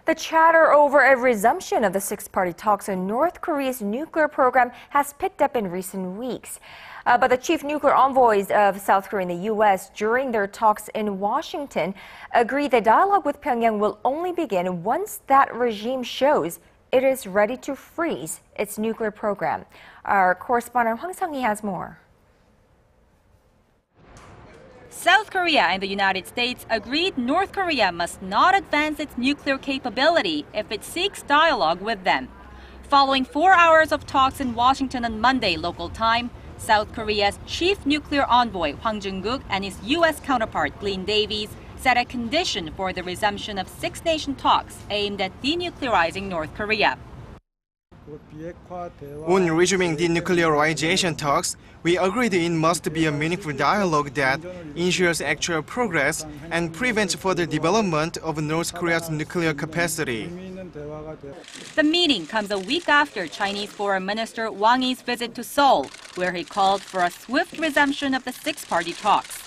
The chatter over a resumption of the six-party talks on North Korea's nuclear program has picked up in recent weeks. But the chief nuclear envoys of South Korea and the U.S. during their talks in Washington agreed the dialogue with Pyongyang will only begin once that regime shows it is ready to freeze its nuclear program. Our correspondent Hwang Sung-hee has more. South Korea and the United States agreed North Korea must not advance its nuclear capability if it seeks dialogue with them. Following 4 hours of talks in Washington on Monday local time, South Korea's chief nuclear envoy Hwang Joon-kook and his U.S. counterpart Glyn Davies set a condition for the resumption of six-nation talks aimed at denuclearizing North Korea. On resuming denuclearization talks, we agreed it must be a meaningful dialogue that ensures actual progress and prevents further development of North Korea's nuclear capacity. The meeting comes a week after Chinese Foreign Minister Wang Yi's visit to Seoul, where he called for a swift resumption of the six-party talks.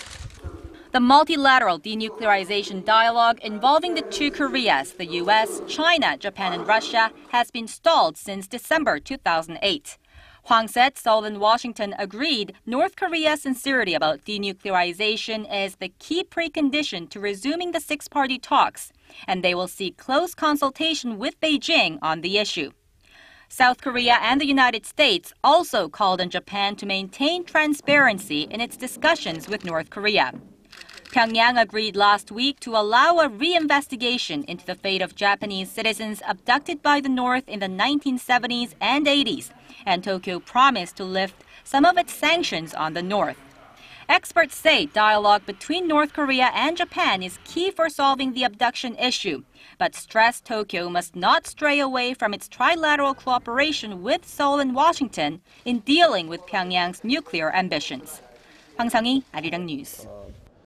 The multilateral denuclearization dialogue involving the two Koreas, the U.S., China, Japan, and Russia, has been stalled since December 2008. Hwang said Seoul and Washington agreed North Korea's sincerity about denuclearization is the key precondition to resuming the six-party talks, and they will seek close consultation with Beijing on the issue. South Korea and the United States also called on Japan to maintain transparency in its discussions with North Korea. Pyongyang agreed last week to allow a re-investigation into the fate of Japanese citizens abducted by the North in the 1970s and 80s, and Tokyo promised to lift some of its sanctions on the North. Experts say dialogue between North Korea and Japan is key for solving the abduction issue, but stress Tokyo must not stray away from its trilateral cooperation with Seoul and Washington in dealing with Pyongyang's nuclear ambitions. Hwang Sung-hee, Arirang News.